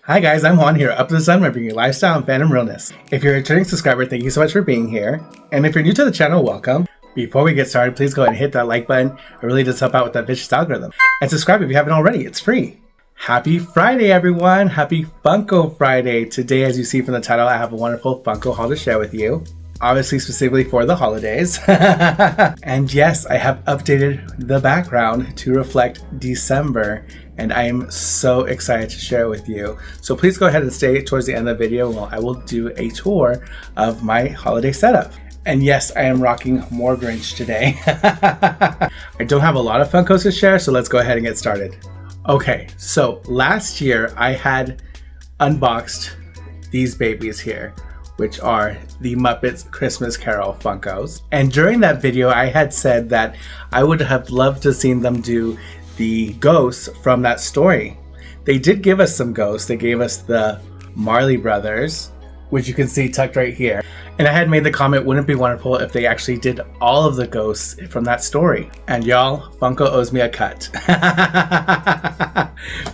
Hi guys, I'm Juan here, Up to the Sun, bringing you lifestyle and fandom realness. If you're a returning subscriber, thank you so much for being here. And if you're new to the channel, welcome. Before we get started, please go ahead and hit that like button. It really does help out with that vicious algorithm. And subscribe if you haven't already, it's free. Happy Friday, everyone. Happy Funko Friday. Today, as you see from the title, I have a wonderful Funko haul to share with you. Obviously, specifically for the holidays. And yes, I have updated the background to reflect December. And I am so excited to share it with you. So please go ahead and stay towards the end of the video while I will do a tour of my holiday setup. And yes, I am rocking more Grinch today. I don't have a lot of Funkos to share, so let's go ahead and get started. Okay, so last year I had unboxed these babies here, which are the Muppets Christmas Carol Funkos. And during that video, I had said that I would have loved to seen them do the ghosts from that story. They did give us some ghosts. They gave us the Marley brothers, which you can see tucked right here. And I had made the comment, wouldn't it be wonderful if they actually did all of the ghosts from that story? And y'all, Funko owes me a cut.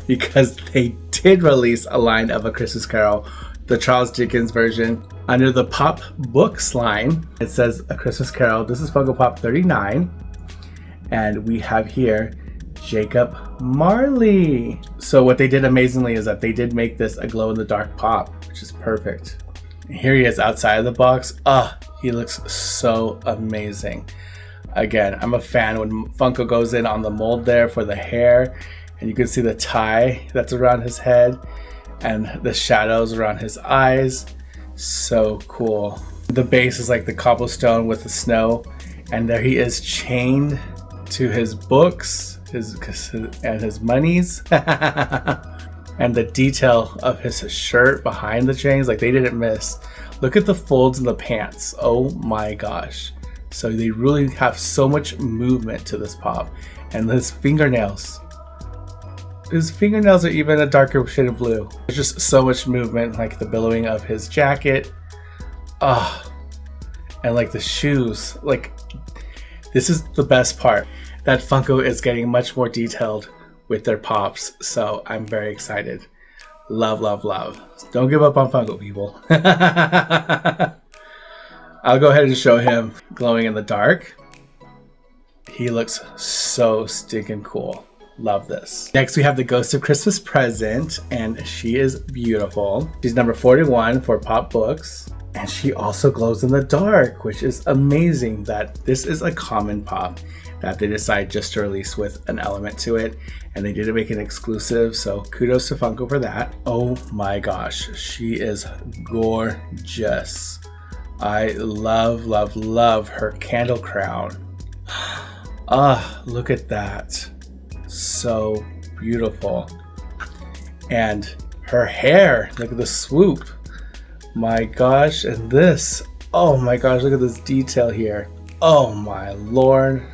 Because they did release a line of A Christmas Carol, the Charles Dickens version. Under the Pop Books line, it says A Christmas Carol. This is Funko Pop 39. And we have here Jacob Marley. So what they did amazingly is that they did make this a glow-in-the-dark pop, which is perfect. And here he is outside of the box. He looks so amazing. Again, I'm a fan when Funko goes in on the mold there for the hair, and you can see the tie that's around his head and the shadows around his eyes. So cool. The base is like the cobblestone with the snow, and there he is chained to his books and his monies. And the detail of his shirt behind the chains, like they didn't miss. Look at the folds in the pants. Oh my gosh. So they really have so much movement to this pop. And his fingernails are even a darker shade of blue. There's just so much movement, like the billowing of his jacket. And like the shoes. Like, this is the best part. That Funko is getting much more detailed with their pops, so I'm very excited. Love, love, love. Don't give up on Funko, people. I'll go ahead and show him glowing in the dark. He looks so stinking cool. Love this. Next, we have the Ghost of Christmas Present, and she is beautiful. She's number 41 for Pop Books. And she also glows in the dark, which is amazing that this is a common pop that they decide just to release with an element to it. And they didn't make it exclusive, so kudos to Funko for that. Oh my gosh, she is gorgeous. I love, love, love her candle crown. Look at that. So beautiful. And her hair, look at the swoop. My gosh, and this, oh my gosh, look at this detail here. Oh my lord.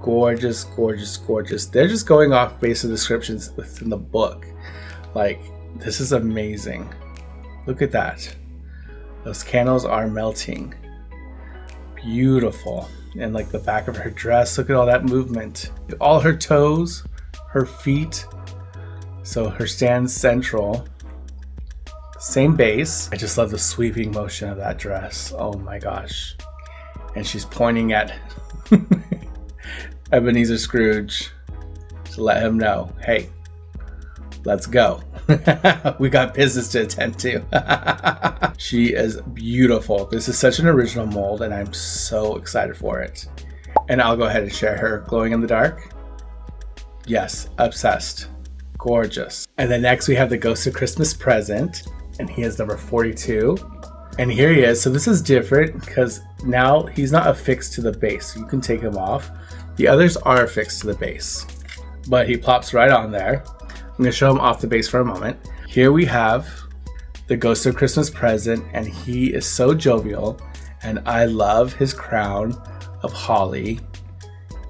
Gorgeous, gorgeous, gorgeous. They're just going off based on descriptions within the book. Like, this is amazing. Look at that. Those candles are melting. Beautiful. And like the back of her dress, look at all that movement. All her toes, her feet. So her stand central. Same base. I just love the sweeping motion of that dress. Oh my gosh. And she's pointing at Ebenezer Scrooge to let him know, hey, let's go. We got business to attend to. She is beautiful. This is such an original mold, and I'm so excited for it. And I'll go ahead and share her glowing in the dark. Yes, obsessed. Gorgeous. And then next we have the Ghost of Christmas Present. And he is number 42. And here he is. So this is different because now he's not affixed to the base. You can take him off. The others are affixed to the base. But he plops right on there. I'm going to show him off the base for a moment. Here we have the Ghost of Christmas Present. And he is so jovial. And I love his crown of holly.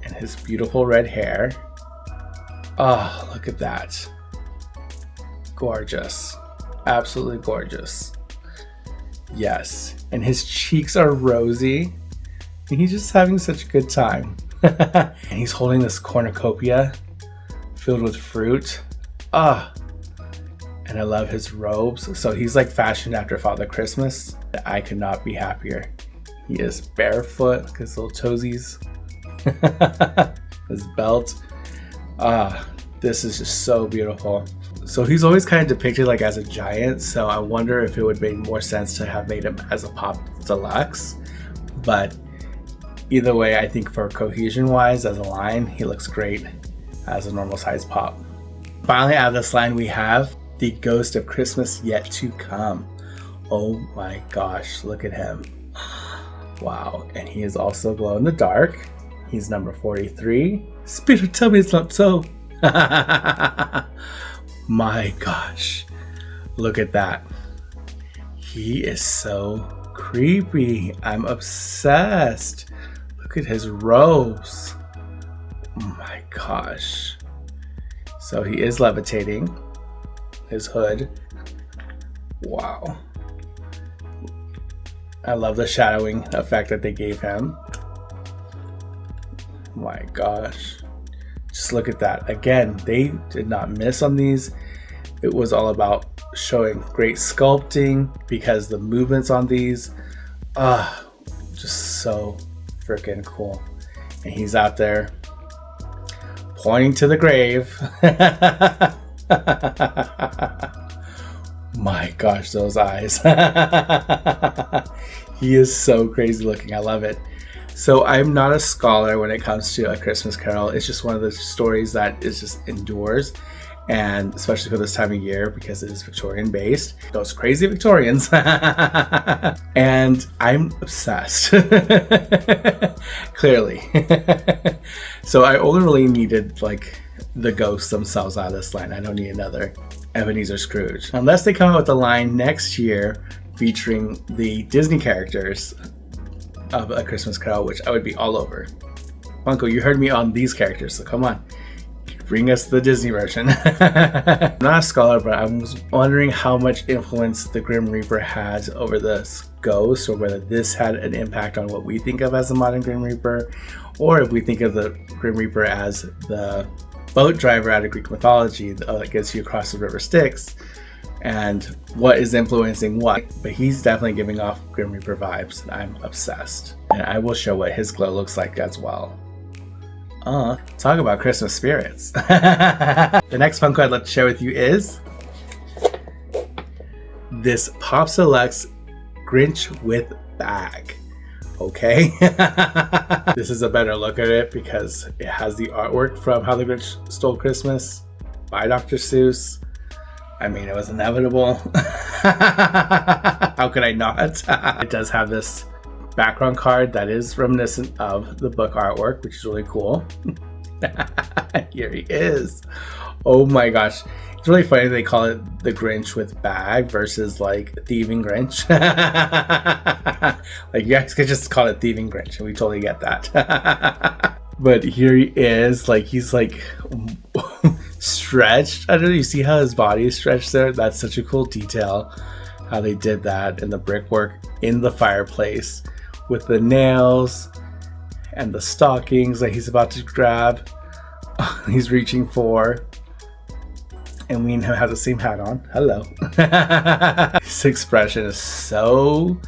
And his beautiful red hair. Oh, look at that. Gorgeous. Absolutely gorgeous. Yes. And his cheeks are rosy. And he's just having such a good time. And he's holding this cornucopia filled with fruit. And And I love his robes. So he's like fashioned after Father Christmas. I could not be happier. He is barefoot, look at his little toesies. His belt. This is just so beautiful. So he's always kind of depicted like as a giant, so I wonder if it would make more sense to have made him as a Pop Deluxe. But either way, I think for cohesion wise as a line, he looks great as a normal size Pop. Finally, out of this line, we have the Ghost of Christmas Yet to Come. Oh my gosh, look at him. Wow, and he is also glow in the dark. He's number 43. Spirit, tell me it's not so. My gosh, look at that. He is so creepy. I'm obsessed. Look at his robes. Oh my gosh. So he is levitating. His hood. Wow. I love the shadowing effect that they gave him. My gosh. Just look at that. Again, they did not miss on these. It was all about showing great sculpting because the movements on these, just so freaking cool. And he's out there pointing to the grave. My gosh, those eyes. He is so crazy looking. I love it. So I'm not a scholar when it comes to A Christmas Carol. It's just one of those stories that is just endures, and especially for this time of year because it is Victorian based. Those crazy Victorians. And I'm obsessed. Clearly. So I only really needed like the ghosts themselves out of this line. I don't need another Ebenezer Scrooge. Unless they come out with a line next year featuring the Disney characters of A Christmas Carol, which I would be all over. Funko, you heard me on these characters, so come on. Bring us the Disney version. I'm not a scholar, but I was wondering how much influence the Grim Reaper had over this ghost, or whether this had an impact on what we think of as the modern Grim Reaper, or if we think of the Grim Reaper as the boat driver out of Greek mythology that gets you across the river Styx, and what is influencing what. But he's definitely giving off Grim Reaper vibes, and I'm obsessed. And I will show what his glow looks like as well. Talk about Christmas spirits. The next Funko I'd like to share with you is this Pop Deluxe Grinch with bag. Okay. This is a better look at it because it has the artwork from How the Grinch Stole Christmas by Dr. Seuss. I mean, it was inevitable. How could I not? It does have this background card that is reminiscent of the book artwork, which is really cool. Here he is. Oh my gosh. It's really funny they call it the Grinch with bag versus like Thieving Grinch. Like, you guys could just call it Thieving Grinch and we totally get that. But here he is, like he's like stretched. I don't know, you see how his body is stretched there? That's such a cool detail, how they did that in the brickwork in the fireplace with the nails and the stockings that he's about to grab. He's reaching for. And we have the same hat on. Hello. His expression is so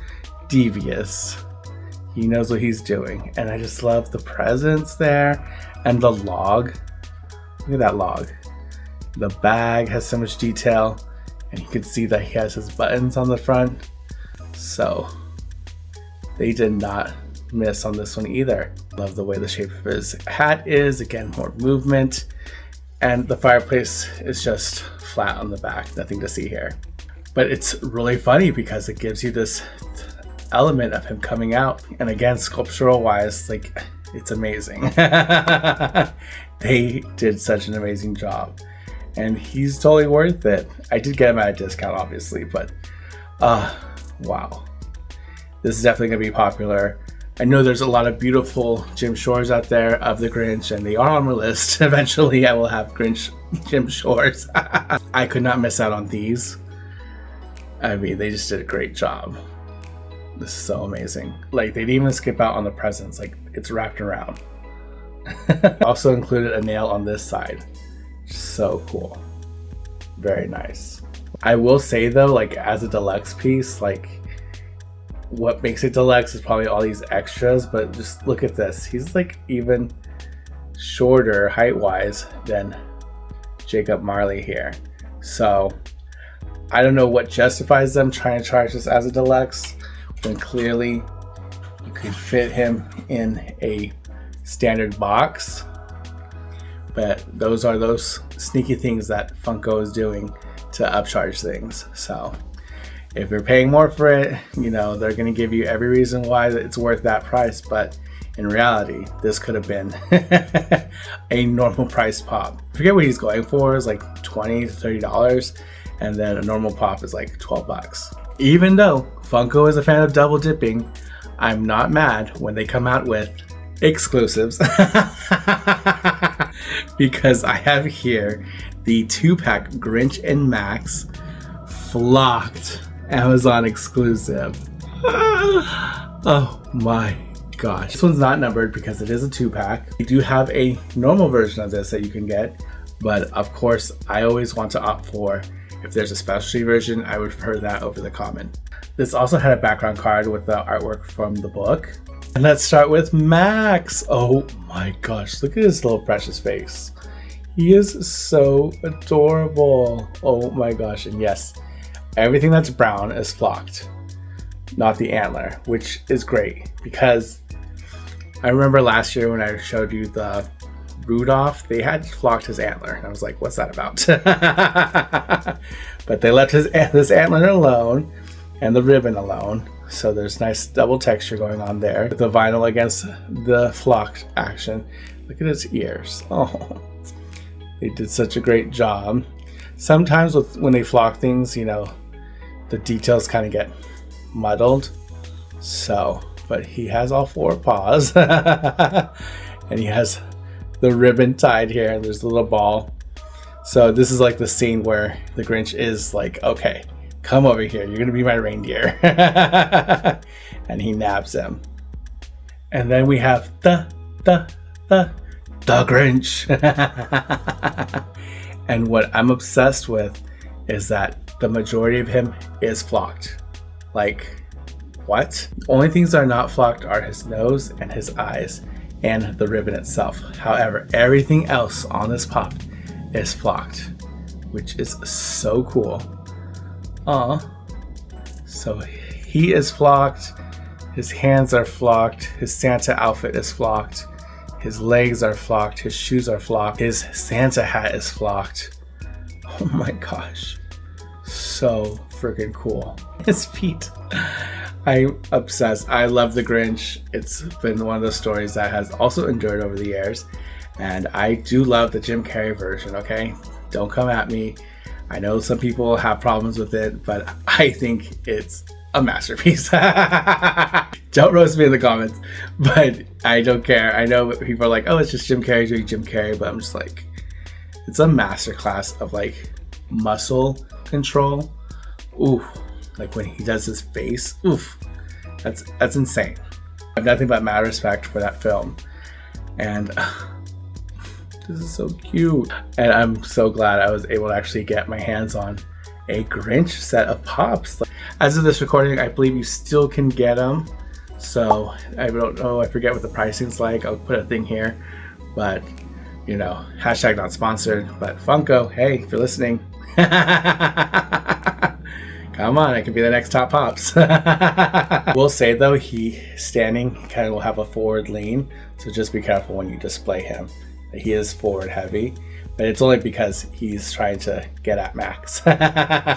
devious. He knows what he's doing. And I just love the presents there. And the log. Look at that log. The bag has so much detail. And you can see that he has his buttons on the front. So they did not miss on this one either. Love the way the shape of his hat is. Again, more movement. And the fireplace is just flat on the back, nothing to see here. But it's really funny because it gives you this element of him coming out. And again, sculptural wise, like, it's amazing. They did such an amazing job. And he's totally worth it. I did get him at a discount, obviously, but wow. This is definitely gonna be popular. I know there's a lot of beautiful Jim Shores out there of the Grinch, and they are on my list. Eventually, I will have Grinch Jim Shores. I could not miss out on these. I mean, they just did a great job. This is so amazing. Like, they didn't even skip out on the presents. Like, it's wrapped around. Also included a nail on this side. So cool. Very nice. I will say though, like as a deluxe piece, like what makes it deluxe is probably all these extras, but just look at this. He's like even shorter height-wise than Jacob Marley here. So I don't know what justifies them trying to charge this as a deluxe when clearly you could fit him in a standard box. But those are those sneaky things that Funko is doing to upcharge things. So if you're paying more for it, you know, they're going to give you every reason why it's worth that price. But in reality, this could have been a normal price pop. I forget what he's going for. It's like $20 to $30. And then a normal pop is like 12 bucks. Even though Funko is a fan of double dipping, I'm not mad when they come out with exclusives. Because I have here the 2-pack Grinch and Max flocked Amazon exclusive. Oh my gosh. This one's not numbered because it is a 2-pack. We do have a normal version of this that you can get, but of course I always want to opt for, if there's a specialty version, I would prefer that over the common. This also had a background card with the artwork from the book. And let's start with Max. Oh my gosh, look at his little precious face. He is so adorable. Oh my gosh, and yes, everything that's brown is flocked, not the antler, which is great because I remember last year when I showed you the Rudolph, they had flocked his antler. And I was like, what's that about? But they left this antler alone and the ribbon alone. So there's nice double texture going on there with the vinyl against the flocked action. Look at his ears. Oh, they did such a great job. Sometimes when they flock things, you know, the details kind of get muddled. So, but he has all 4 paws and he has the ribbon tied here and there's a little ball. So this is like the scene where the Grinch is like, okay, come over here, you're gonna be my reindeer. And he nabs him. And then we have the Grinch. And what I'm obsessed with is that the majority of him is flocked. Like, what? The only things that are not flocked are his nose and his eyes and the ribbon itself. However, everything else on this pop is flocked, which is so cool. So he is flocked, his hands are flocked, his Santa outfit is flocked, his legs are flocked, his shoes are flocked, his Santa hat is flocked. Oh my gosh, so freaking cool. His feet, I'm obsessed. I love the Grinch. It's been one of those stories that has also endured over the years, and I do love the Jim Carrey version. Okay, don't come at me. I know some people have problems with it, but I think it's a masterpiece. Don't roast me in the comments, but I don't care. I know people are like, oh, it's just Jim Carrey doing Jim Carrey, but I'm just like, it's a masterclass of like muscle control. Ooh, like when he does his face, oof, that's insane. I have nothing but mad respect for that film, and this is so cute. And I'm so glad I was able to actually get my hands on a Grinch set of pops. As of this recording, I believe you still can get them. So I don't know, I forget what the pricing's like. I'll put a thing here, but you know, hashtag not sponsored, but Funko, hey, if you're listening, come on, I can be the next top pops. We'll say though, he standing kind of will have a forward lean, so just be careful when you display him. He is forward heavy, but it's only because he's trying to get at Max.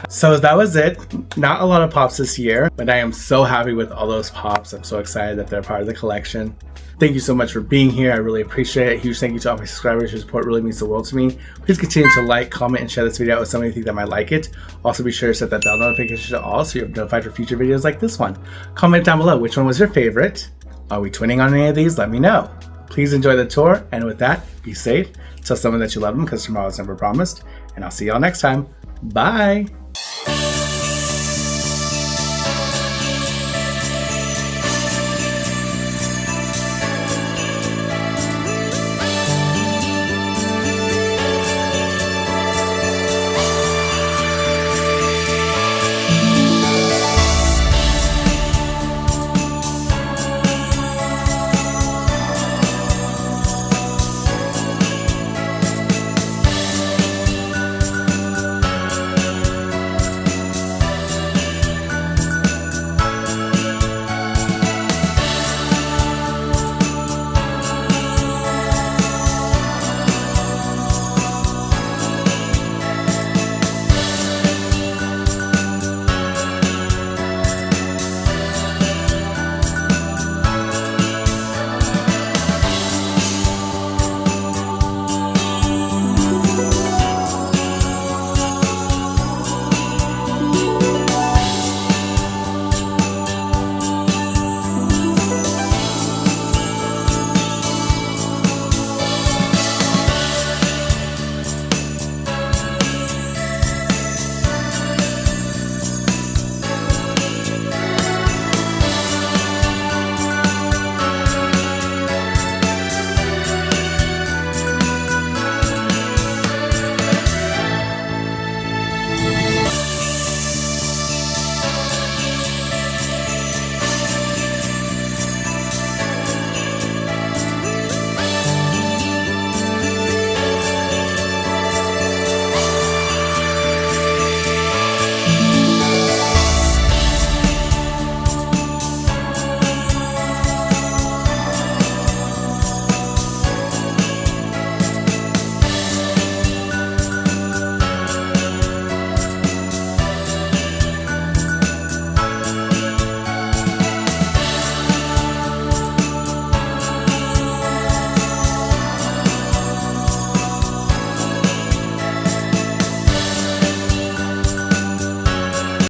So that was it. Not a lot of pops this year, but I am so happy with all those pops. I'm so excited that they're part of the collection. Thank you so much for being here. I really appreciate it. Huge thank you to all my subscribers. Your support really means the world to me. Please continue to like, comment, and share this video with somebody you think that might like it. Also be sure to set that bell notification to all so you're notified for future videos like this one. Comment down below which one was your favorite. Are we twinning on any of these? Let me know. Please enjoy the tour, and with that, be safe. Tell someone that you love them because tomorrow is never promised, and I'll see y'all next time. Bye!